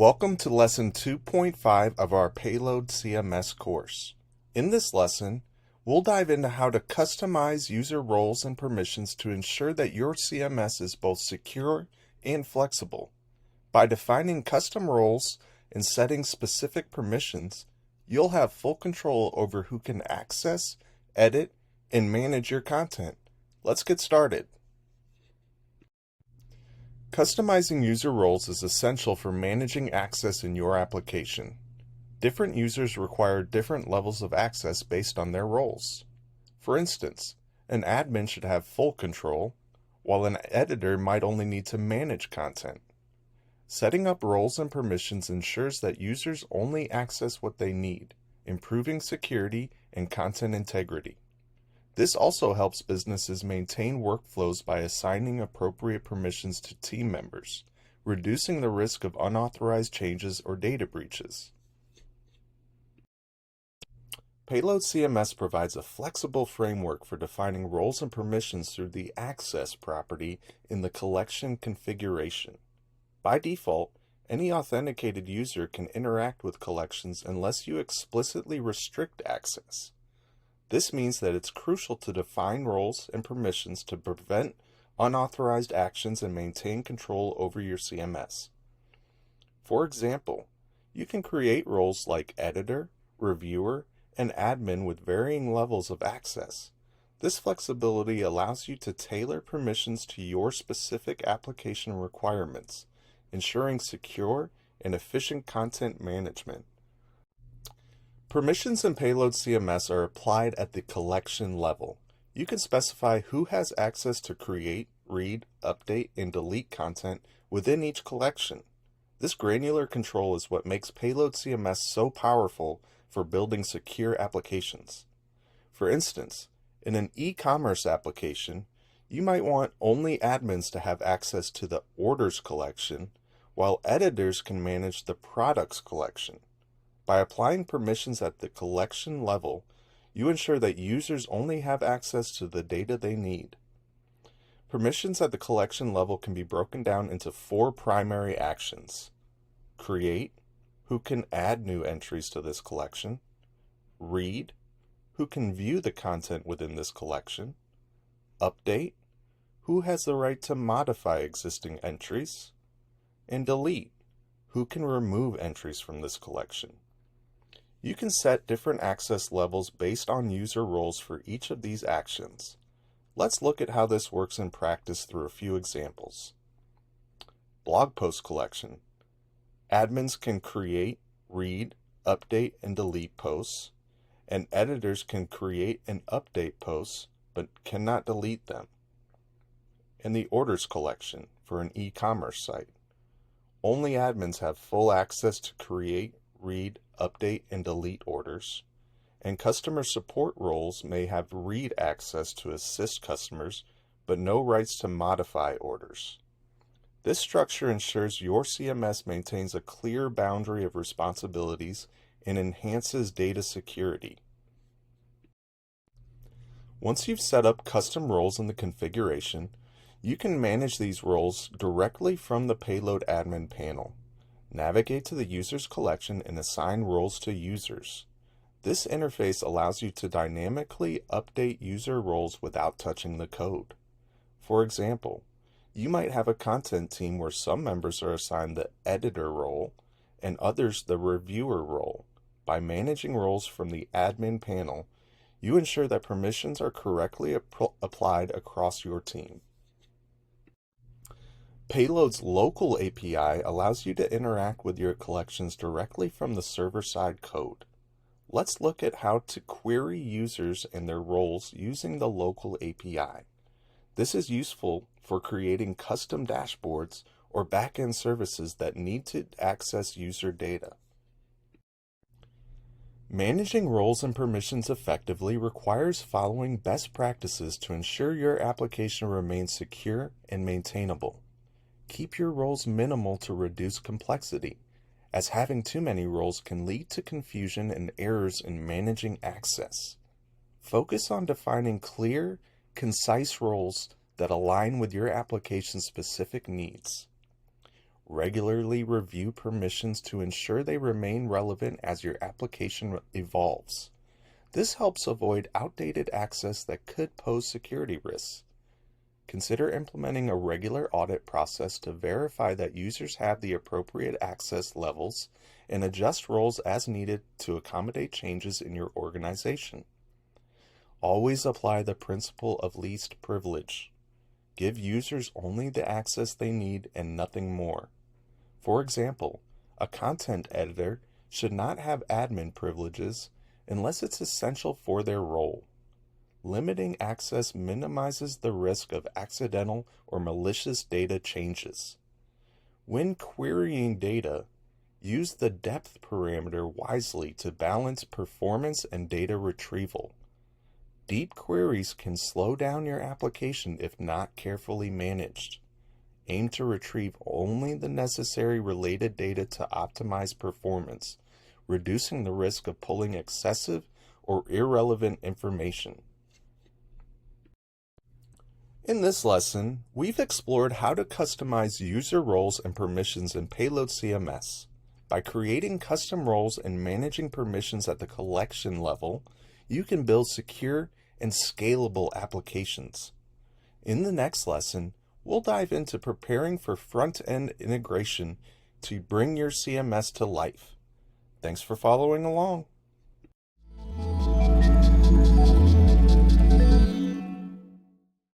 Welcome to Lesson 2.5 of our Payload CMS course. In this lesson, we'll dive into how to customize user roles and permissions to ensure that your CMS is both secure and flexible. By defining custom roles and setting specific permissions, you'll have full control over who can access, edit, and manage your content. Let's get started. Customizing user roles is essential for managing access in your application. Different users require different levels of access based on their roles. For instance, an admin should have full control, while an editor might only need to manage content. Setting up roles and permissions ensures that users only access what they need, improving security and content integrity. This also helps businesses maintain workflows by assigning appropriate permissions to team members, reducing the risk of unauthorized changes or data breaches. Payload CMS provides a flexible framework for defining roles and permissions through the Access property in the collection configuration. By default, any authenticated user can interact with collections unless you explicitly restrict access. This means that it's crucial to define roles and permissions to prevent unauthorized actions and maintain control over your CMS. For example, you can create roles like editor, reviewer, and admin with varying levels of access. This flexibility allows you to tailor permissions to your specific application requirements, ensuring secure and efficient content management. Permissions in Payload CMS are applied at the collection level. You can specify who has access to create, read, update, and delete content within each collection. This granular control is what makes Payload CMS so powerful for building secure applications. For instance, in an e-commerce application, you might want only admins to have access to the orders collection, while editors can manage the products collection. By applying permissions at the collection level, you ensure that users only have access to the data they need. Permissions at the collection level can be broken down into 4 primary actions. Create, who can add new entries to this collection. Read, who can view the content within this collection. Update, who has the right to modify existing entries. And delete, who can remove entries from this collection. You can set different access levels based on user roles for each of these actions. Let's look at how this works in practice through a few examples. Blog post collection. Admins can create, read, update, and delete posts, and editors can create and update posts, but cannot delete them. In the orders collection for an e-commerce site, only admins have full access to create, read, update, and delete orders, and customer support roles may have read access to assist customers, but no rights to modify orders. This structure ensures your CMS maintains a clear boundary of responsibilities and enhances data security. Once you've set up custom roles in the configuration, you can manage these roles directly from the Payload Admin panel. Navigate to the users collection and assign roles to users. This interface allows you to dynamically update user roles without touching the code. For example, you might have a content team where some members are assigned the editor role and others the reviewer role. By managing roles from the admin panel, you ensure that permissions are correctly applied across your team. Payload's local API allows you to interact with your collections directly from the server-side code. Let's look at how to query users and their roles using the local API. This is useful for creating custom dashboards or back-end services that need to access user data. Managing roles and permissions effectively requires following best practices to ensure your application remains secure and maintainable. Keep your roles minimal to reduce complexity, as having too many roles can lead to confusion and errors in managing access. Focus on defining clear, concise roles that align with your application's specific needs. Regularly review permissions to ensure they remain relevant as your application evolves. This helps avoid outdated access that could pose security risks. Consider implementing a regular audit process to verify that users have the appropriate access levels and adjust roles as needed to accommodate changes in your organization. Always apply the principle of least privilege. Give users only the access they need and nothing more. For example, a content editor should not have admin privileges unless it's essential for their role. Limiting access minimizes the risk of accidental or malicious data changes. When querying data, use the depth parameter wisely to balance performance and data retrieval. Deep queries can slow down your application if not carefully managed. Aim to retrieve only the necessary related data to optimize performance, reducing the risk of pulling excessive or irrelevant information. In this lesson, we've explored how to customize user roles and permissions in Payload CMS. By creating custom roles and managing permissions at the collection level, you can build secure and scalable applications. In the next lesson, we'll dive into preparing for front-end integration to bring your CMS to life. Thanks for following along.